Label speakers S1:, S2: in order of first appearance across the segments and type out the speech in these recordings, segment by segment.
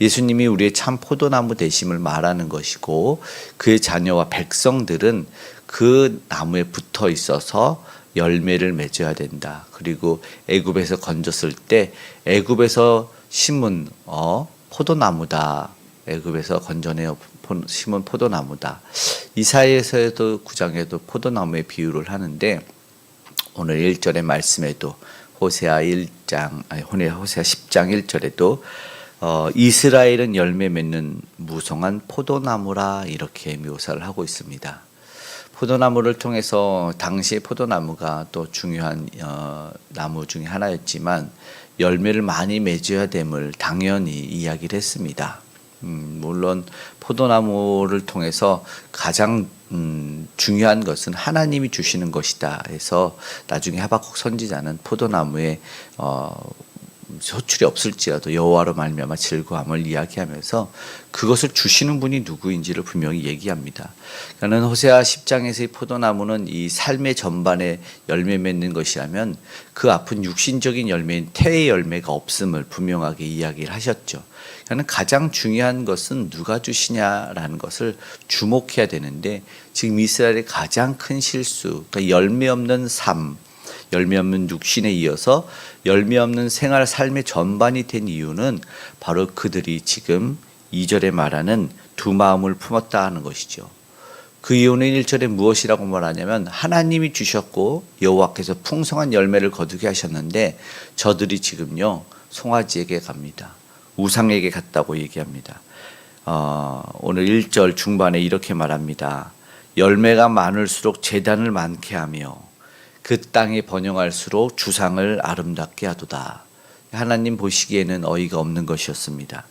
S1: 예수님이 우리의 참 포도나무 되심을 말하는 것이고 그의 자녀와 백성들은 그 나무에 붙어 있어서 열매를 맺어야 된다. 그리고 애굽에서 건졌을 때 애굽에서 심은 포도나무다. 애굽에서 건져내어 심은 포도나무다. 이사야에서도 9장에도 포도나무의 비유를 하는데 오늘 1절의 말씀에도 호세아 10장 1절에도 이스라엘은 열매 맺는 무성한 포도나무라 이렇게 묘사를 하고 있습니다. 포도나무를 통해서 당시의 포도나무가 또 중요한 나무 중에 하나였지만 열매를 많이 맺어야 됨을 당연히 이야기를 했습니다. 물론 포도나무를 통해서 가장 중요한 것은 하나님이 주시는 것이다 해서 나중에 하박국 선지자는 포도나무에 소출이 없을지라도 여호와로 말미암아 즐거움을 이야기하면서 그것을 주시는 분이 누구인지를 분명히 얘기합니다. 그러니까 호세아 10장에서의 포도나무는 이 삶의 전반에 열매 맺는 것이라면 그 앞은 육신적인 열매인 태의 열매가 없음을 분명하게 이야기를 하셨죠. 그러니까 가장 중요한 것은 누가 주시냐라는 것을 주목해야 되는데 지금 이스라엘의 가장 큰 실수, 그러니까 열매 없는 삶, 열매 없는 육신에 이어서 열매 없는 생활 삶의 전반이 된 이유는 바로 그들이 지금 2절에 말하는 두 마음을 품었다 하는 것이죠. 그 이유는 1절에 무엇이라고 말하냐면 하나님이 주셨고 여호와께서 풍성한 열매를 거두게 하셨는데 저들이 지금요 송아지에게 갑니다. 우상에게 갔다고 얘기합니다. 오늘 1절 중반에 이렇게 말합니다. 열매가 많을수록 제단을 많게 하며 그 땅이 번영할수록 주상을 아름답게 하도다. 하나님 보시기에는 어이가 없는 것이었습니다.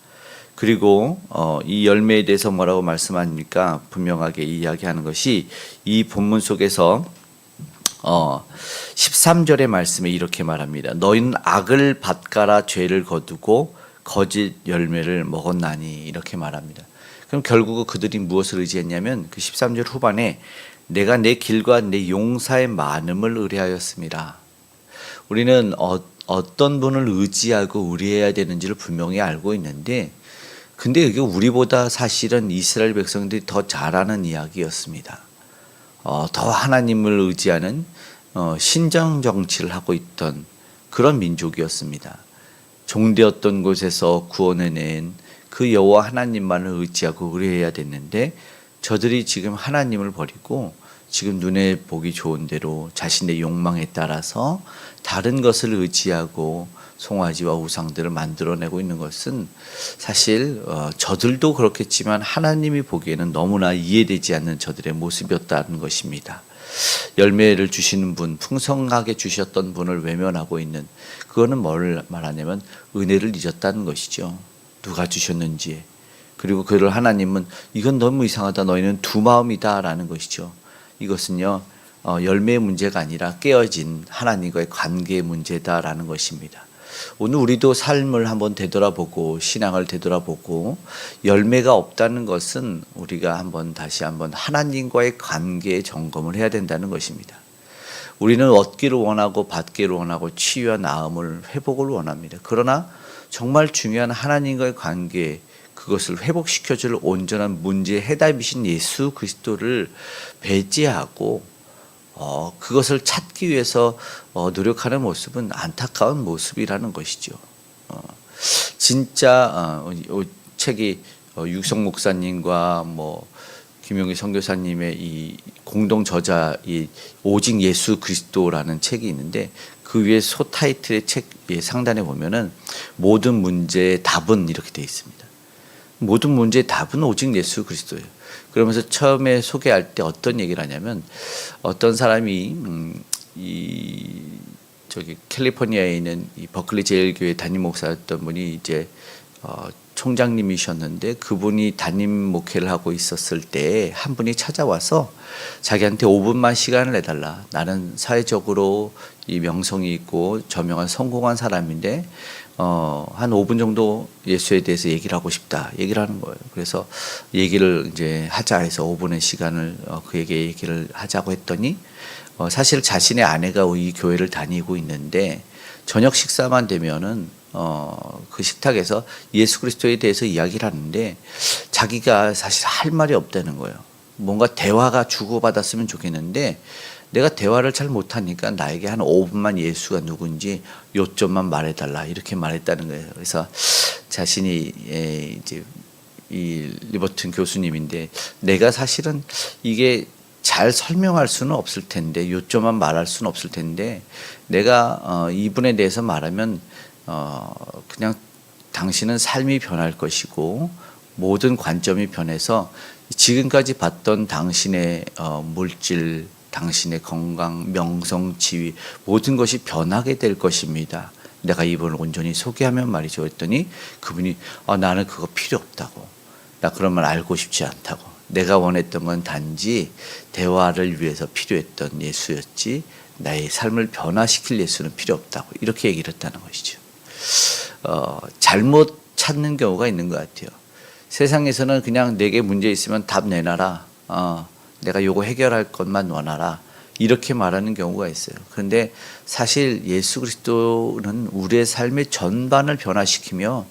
S1: 그리고 이 열매에 대해서 뭐라고 말씀합니까? 분명하게 이야기하는 것이 이 본문 속에서 13절의 말씀에 이렇게 말합니다. 너희는 악을 밭가라 죄를 거두고 거짓 열매를 먹었나니 이렇게 말합니다. 그럼 결국 그들이 무엇을 의지했냐면 그 13절 후반에 내가 내 길과 내 용사의 많음을 의뢰하였습니다. 우리는 어떤 분을 의지하고 의뢰해야 되는지를 분명히 알고 있는데 근데 이게 우리보다 사실은 이스라엘 백성들이 더 잘하는 이야기였습니다. 더 하나님을 의지하는 신정 정치를 하고 있던 그런 민족이었습니다. 종되었던 곳에서 구원해낸 그 여호와 하나님만을 의지하고 의뢰해야 됐는데 저들이 지금 하나님을 버리고 지금 눈에 보기 좋은 대로 자신의 욕망에 따라서 다른 것을 의지하고 송아지와 우상들을 만들어내고 있는 것은 사실 저들도 그렇겠지만 하나님이 보기에는 너무나 이해되지 않는 저들의 모습이었다는 것입니다. 열매를 주시는 분, 풍성하게 주셨던 분을 외면하고 있는 그거는 뭘 말하냐면 은혜를 잊었다는 것이죠. 누가 주셨는지. 그리고 그를 하나님은 이건 너무 이상하다. 너희는 두 마음이다 라는 것이죠. 이것은요 열매의 문제가 아니라 깨어진 하나님과의 관계의 문제다라는 것입니다. 오늘 우리도 삶을 한번 되돌아보고 신앙을 되돌아보고 열매가 없다는 것은 우리가 다시 한번 하나님과의 관계의 점검을 해야 된다는 것입니다. 우리는 얻기를 원하고 받기를 원하고 치유와 나음을 회복을 원합니다. 그러나 정말 중요한 하나님과의 관계 그것을 회복시켜줄 온전한 문제의 해답이신 예수 그리스도를 배제하고 그것을 찾기 위해서 노력하는 모습은 안타까운 모습이라는 것이죠. 진짜 책이 육성 목사님과 김용희 선교사님의 이 공동 저자 이 오직 예수 그리스도라는 책이 있는데 그 위에 소 타이틀의 책 상단에 보면은 모든 문제의 답은 이렇게 되어 있습니다. 모든 문제의 답은 오직 예수 그리스도예요. 그러면서 처음에 소개할 때 어떤 얘기를 하냐면 어떤 사람이 캘리포니아에 있는 이 버클리 제일교회 담임 목사였던 분이 이제 총장님이셨는데 그분이 담임 목회를 하고 있었을 때 한 분이 찾아와서 자기한테 5분만 시간을 내달라. 나는 사회적으로 이 명성이 있고 저명한 성공한 사람인데 한 5분 정도 예수에 대해서 얘기를 하고 싶다. 얘기를 하는 거예요. 그래서 얘기를 이제 하자 해서 5분의 시간을 그에게 얘기를 하자고 했더니 사실 자신의 아내가 이 교회를 다니고 있는데 저녁 식사만 되면은 그 식탁에서 예수 그리스도에 대해서 이야기를 하는데 자기가 사실 할 말이 없다는 거예요. 뭔가 대화가 주고받았으면 좋겠는데 내가 대화를 잘 못하니까 나에게 한 5분만 예수가 누군지 요점만 말해달라 이렇게 말했다는 거예요. 그래서 자신이 이제 이 리버튼 교수님인데 내가 사실은 이게 잘 설명할 수는 없을 텐데 요점만 말할 수는 없을 텐데 내가 이분에 대해서 말하면 그냥 당신은 삶이 변할 것이고 모든 관점이 변해서 지금까지 봤던 당신의 물질, 당신의 건강, 명성, 지위 모든 것이 변하게 될 것입니다. 내가 이분을 온전히 소개하면 말이죠. 했더니 그분이 나는 그거 필요 없다고. 나 그런 말 알고 싶지 않다고. 내가 원했던 건 단지 대화를 위해서 필요했던 예수였지 나의 삶을 변화시킬 예수는 필요 없다고 이렇게 얘기를 했다는 것이죠. 잘못 찾는 경우가 있는 것 같아요. 세상에서는 그냥 내게 문제 있으면 답 내놔라. 내가 요거 해결할 것만 원하라. 이렇게 말하는 경우가 있어요. 그런데 사실 예수 그리스도는 우리의 삶의 전반을 변화시키며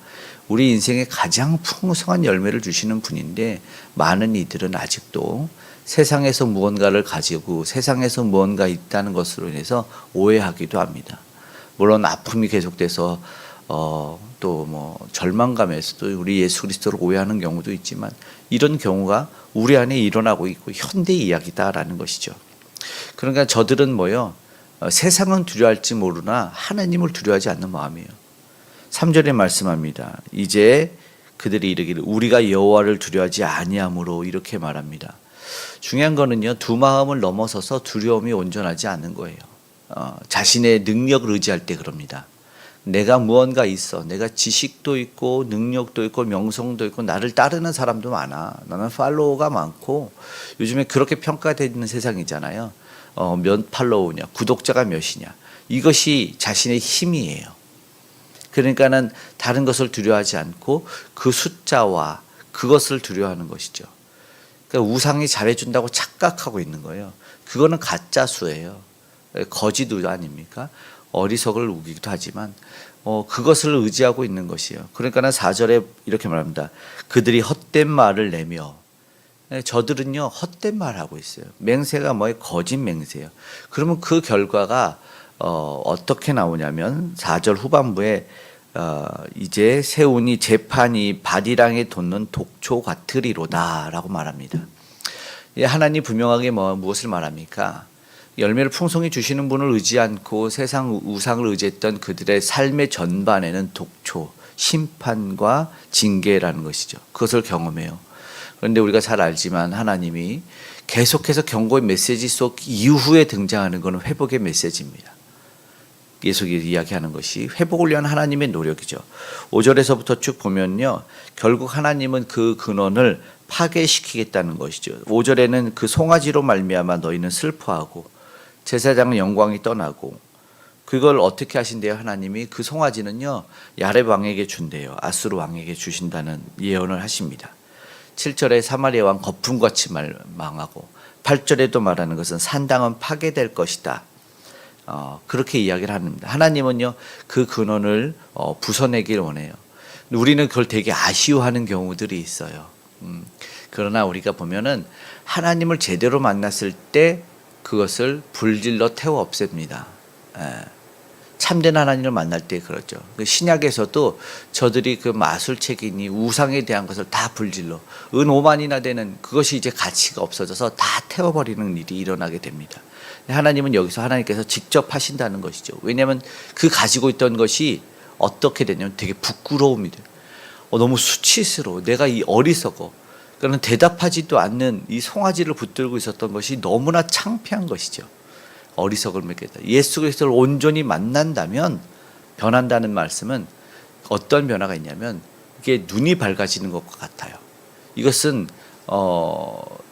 S1: 우리 인생에 가장 풍성한 열매를 주시는 분인데 많은 이들은 아직도 세상에서 무언가를 가지고 세상에서 무언가 있다는 것으로 인해서 오해하기도 합니다. 물론 아픔이 계속돼서 또 뭐 절망감에서도 우리 예수 그리스도를 오해하는 경우도 있지만 이런 경우가 우리 안에 일어나고 있고 현대 이야기다라는 것이죠. 그러니까 저들은 세상은 두려워할지 모르나 하나님을 두려워하지 않는 마음이에요. 3절에 말씀합니다. 이제 그들이 이르기를 우리가 여호와를 두려워하지 아니함으로 이렇게 말합니다. 중요한 거는요. 두 마음을 넘어서서 두려움이 온전하지 않은 거예요. 자신의 능력을 의지할 때 그럽니다. 내가 무언가 있어. 내가 지식도 있고 능력도 있고 명성도 있고 나를 따르는 사람도 많아. 나는 팔로워가 많고 요즘에 그렇게 평가되는 세상이잖아요. 몇 팔로우냐, 구독자가 몇이냐. 이것이 자신의 힘이에요. 그러니까는 다른 것을 두려워하지 않고 그 숫자와 그것을 두려워하는 것이죠. 그러니까 우상이 잘해준다고 착각하고 있는 거예요. 그거는 가짜 수예요. 거짓 의 아닙니까? 어리석을 우기기도 하지만 그것을 의지하고 있는 것이에요. 그러니까는 4절에 이렇게 말합니다. 그들이 헛된 말을 내며 저들은요 헛된 말하고 있어요. 맹세가 뭐예요? 거짓 맹세예요. 그러면 그 결과가 어떻게 나오냐면 4절 후반부에 이제 세우니 재판이 바디랑에 돋는 독초 같으리로다라고 말합니다. 하나님 분명하게 무엇을 말합니까? 열매를 풍성히 주시는 분을 의지 않고 세상 우상을 의지했던 그들의 삶의 전반에는 독초, 심판과 징계라는 것이죠. 그것을 경험해요. 그런데 우리가 잘 알지만 하나님이 계속해서 경고의 메시지 속 이후에 등장하는 것은 회복의 메시지입니다. 계속 이야기하는 것이 회복을 위한 하나님의 노력이죠. 5절에서부터 쭉 보면요. 결국 하나님은 그 근원을 파괴시키겠다는 것이죠. 5절에는 그 송아지로 말미암아 너희는 슬퍼하고 제사장의 영광이 떠나고 그걸 어떻게 하신대요? 하나님이 그 송아지는요. 야렙 왕에게 준대요. 아수르 왕에게 주신다는 예언을 하십니다. 7절에 사마리아 왕 거품같이 망하고 8절에도 말하는 것은 산당은 파괴될 것이다. 그렇게 이야기를 합니다. 하나님은요 그 근원을 부숴내길 원해요. 우리는 그걸 되게 아쉬워하는 경우들이 있어요. 그러나 우리가 보면은 하나님을 제대로 만났을 때 그것을 불질러 태워 없앱니다. 참된 하나님을 만날 때 그렇죠. 신약에서도 저들이 그 마술책이니 우상에 대한 것을 다 불질러 은 5만이나 되는 그것이 이제 가치가 없어져서 다 태워버리는 일이 일어나게 됩니다. 하나님은 여기서 하나님께서 직접 하신다는 것이죠. 왜냐하면 그 가지고 있던 것이 어떻게 되냐면 되게 부끄러움이 돼요. 너무 수치스러워. 내가 이 어리석어. 그러는 대답하지도 않는 이 송아지를 붙들고 있었던 것이 너무나 창피한 것이죠. 어리석을 맺겠다. 예수 그리스도를 온전히 만난다면 변한다는 말씀은 어떤 변화가 있냐면 이게 눈이 밝아지는 것과 같아요. 이것은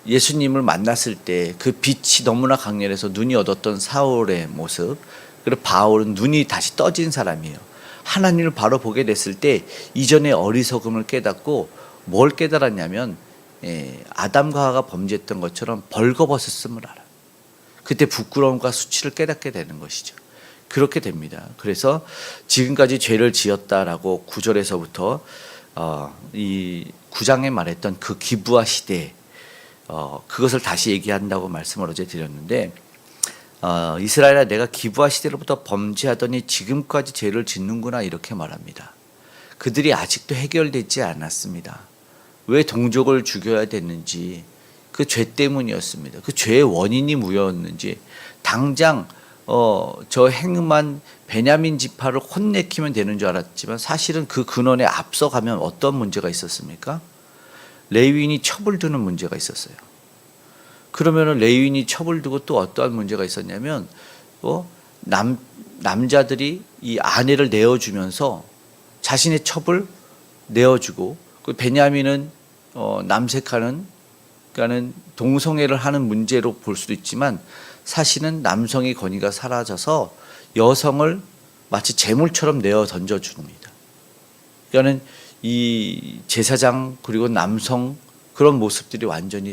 S1: 예수님을 만났을 때 그 빛이 너무나 강렬해서 눈이 어뒀던 사울의 모습, 그리고 바울은 눈이 다시 떠진 사람이에요. 하나님을 바로 보게 됐을 때 이전의 어리석음을 깨닫고 뭘 깨달았냐면 아담과 하와가 범죄했던 것처럼 벌거벗었음을 알아요. 그때 부끄러움과 수치를 깨닫게 되는 것이죠. 그렇게 됩니다. 그래서 지금까지 죄를 지었다라고 9절에서부터 이 9장에 말했던 그 기브아 시대 그것을 다시 얘기한다고 말씀을 어제 드렸는데 이스라엘아 내가 기브아 시대로부터 범죄하더니 지금까지 죄를 짓는구나 이렇게 말합니다. 그들이 아직도 해결되지 않았습니다. 왜 동족을 죽여야 됐는지 그 죄 때문이었습니다. 그 죄의 원인이 뭐였는지 당장 저 행음한 베냐민 지파를 혼내키면 되는 줄 알았지만 사실은 그 근원에 앞서가면 어떤 문제가 있었습니까? 레위인이 첩을 두는 문제가 있었어요. 그러면은 레위인이 첩을 두고 또 어떠한 문제가 있었냐면 남자들이 이 아내를 내어주면서 자신의 첩을 내어주고 그 베냐민은 남색하는 그러니까는 동성애를 하는 문제로 볼 수도 있지만 사실은 남성의 권위가 사라져서 여성을 마치 재물처럼 내어 던져줍니다. 그러니까는 이 제사장 그리고 남성 그런 모습들이 완전히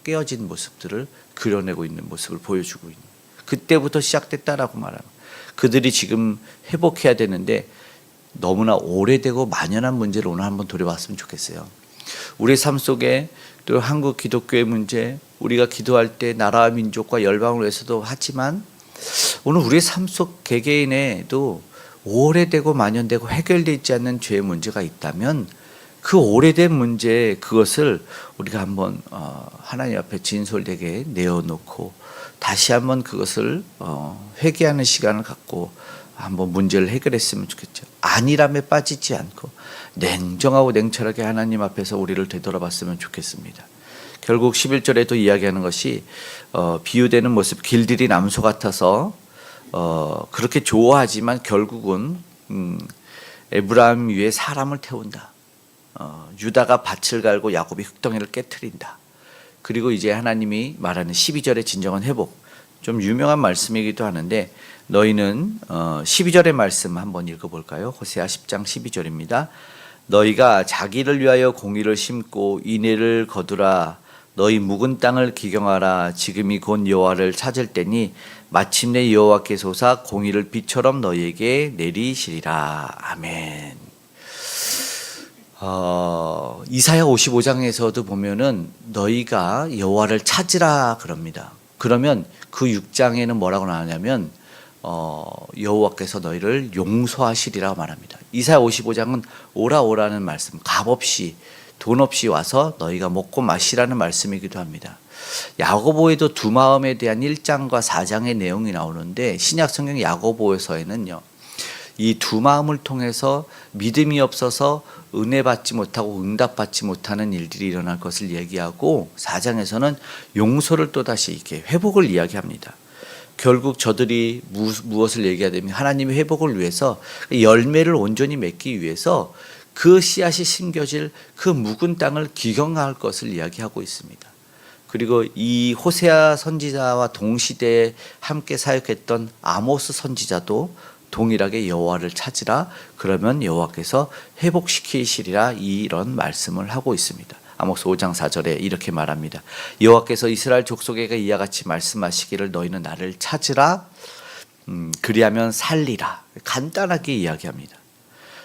S1: 깨어진 모습들을 그려내고 있는 모습을 보여주고 있는 그때부터 시작됐다라고 말합니다. 그들이 지금 회복해야 되는데 너무나 오래되고 만연한 문제를 오늘 한번 돌아봤으면 좋겠어요. 우리 삶 속에 또 한국 기독교의 문제, 우리가 기도할 때 나라와 민족과 열방을 위해서도 하지만 오늘 우리의 삶 속 개개인에도 오래되고 만연되고 해결되지 않는 죄의 문제가 있다면 그 오래된 문제 그것을 우리가 한번 하나님 앞에 진솔되게 내어놓고 다시 한번 그것을 회개하는 시간을 갖고 한번 문제를 해결했으면 좋겠죠. 안일함에 빠지지 않고 냉정하고 냉철하게 하나님 앞에서 우리를 되돌아봤으면 좋겠습니다. 결국 11절에도 이야기하는 것이 비유되는 모습 길들이 남소 같아서 그렇게 좋아하지만 결국은 에브라임 위에 사람을 태운다. 유다가 밭을 갈고 야곱이 흙덩이를 깨트린다. 그리고 이제 하나님이 말하는 12절의 진정한 회복 좀 유명한 말씀이기도 하는데 너희는 12절의 말씀 한번 읽어볼까요? 호세아 10장 12절입니다. 너희가 자기를 위하여 공의를 심고 인애를 거두라. 너희 묵은 땅을 기경하라. 지금이 곧 여호와를 찾을 때니 마침내 여호와께서 오사 공의를 비처럼 너희에게 내리시리라. 아멘. 이사야 55장에서도 보면은 너희가 여호와를 찾으라 그럽니다. 그러면 그 6장에는 뭐라고 나오냐면 여호와께서 너희를 용서하시리라 말합니다. 이사야 55장은 오라 오라는 말씀, 값없이 돈 없이 와서 너희가 먹고 마시라는 말씀이기도 합니다. 야고보에도 두 마음에 대한 1장과 4장의 내용이 나오는데 신약 성경 야고보서에는요. 이 두 마음을 통해서 믿음이 없어서 은혜 받지 못하고 응답받지 못하는 일들이 일어날 것을 얘기하고 4장에서는 용서를 또다시 이렇게 회복을 이야기합니다. 결국 저들이 무엇을 얘기하냐면 하나님의 회복을 위해서 열매를 온전히 맺기 위해서 그 씨앗이 심겨질 그 묵은 땅을 기경할 것을 이야기하고 있습니다. 그리고 이 호세아 선지자와 동시대에 함께 사역했던 아모스 선지자도 동일하게 여호와를 찾으라 그러면 여호와께서 회복시키시리라 이런 말씀을 하고 있습니다. 아모스 5장 4절에 이렇게 말합니다. 여호와께서 이스라엘 족속에게 이와 같이 말씀하시기를 너희는 나를 찾으라 그리하면 살리라. 간단하게 이야기합니다.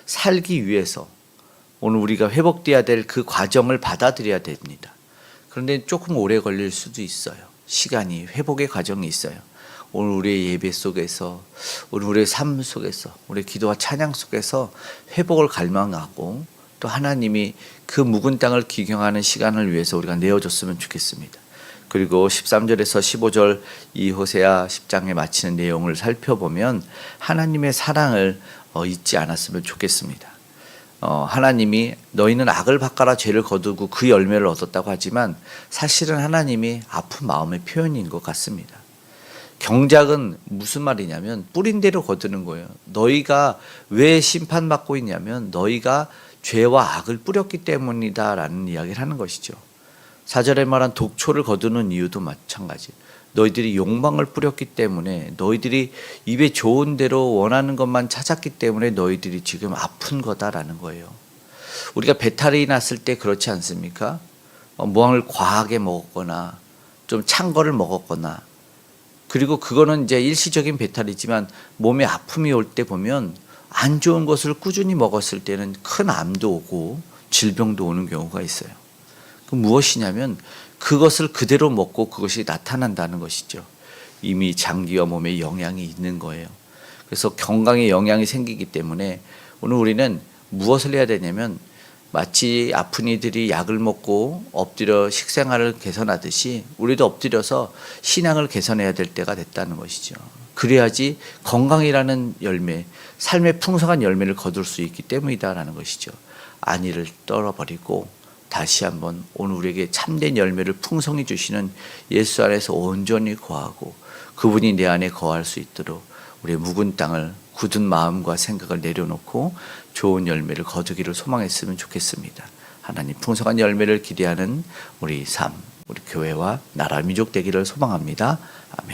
S1: 살기 위해서 오늘 우리가 회복돼야 될 그 과정을 받아들여야 됩니다. 그런데 조금 오래 걸릴 수도 있어요. 시간이 회복의 과정이 있어요. 오늘 우리의 예배 속에서 오늘 우리의 삶 속에서 우리의 기도와 찬양 속에서 회복을 갈망하고 또 하나님이 그 묵은 땅을 기경하는 시간을 위해서 우리가 내어줬으면 좋겠습니다. 그리고 13절에서 15절 이 호세아 10장에 마치는 내용을 살펴보면 하나님의 사랑을 잊지 않았으면 좋겠습니다. 하나님이 너희는 악을 바꿔라 죄를 거두고 그 열매를 얻었다고 하지만 사실은 하나님이 아픈 마음의 표현인 것 같습니다. 경작은 무슨 말이냐면 뿌린 대로 거두는 거예요. 너희가 왜 심판받고 있냐면 너희가 죄와 악을 뿌렸기 때문이다 라는 이야기를 하는 것이죠. 4절에 말한 독초를 거두는 이유도 마찬가지. 너희들이 욕망을 뿌렸기 때문에 너희들이 입에 좋은 대로 원하는 것만 찾았기 때문에 너희들이 지금 아픈 거다라는 거예요. 우리가 배탈이 났을 때 그렇지 않습니까? 무언을 과하게 먹었거나 좀 찬 거를 먹었거나 그리고 그거는 이제 일시적인 배탈이지만 몸에 아픔이 올 때 보면 안 좋은 것을 꾸준히 먹었을 때는 큰 암도 오고 질병도 오는 경우가 있어요. 그 무엇이냐면 그것을 그대로 먹고 그것이 나타난다는 것이죠. 이미 장기와 몸에 영향이 있는 거예요. 그래서 건강에 영향이 생기기 때문에 오늘 우리는 무엇을 해야 되냐면 마치 아픈 이들이 약을 먹고 엎드려 식생활을 개선하듯이 우리도 엎드려서 신앙을 개선해야 될 때가 됐다는 것이죠. 그래야지 건강이라는 열매, 삶의 풍성한 열매를 거둘 수 있기 때문이다라는 것이죠. 안위를 떨어버리고 다시 한번 오늘 우리에게 참된 열매를 풍성히 주시는 예수 안에서 온전히 거하고 그분이 내 안에 거할 수 있도록 우리의 묵은 땅을 굳은 마음과 생각을 내려놓고 좋은 열매를 거두기를 소망했으면 좋겠습니다. 하나님 풍성한 열매를 기대하는 우리 삶, 우리 교회와 나라 민족 되기를 소망합니다. 아멘.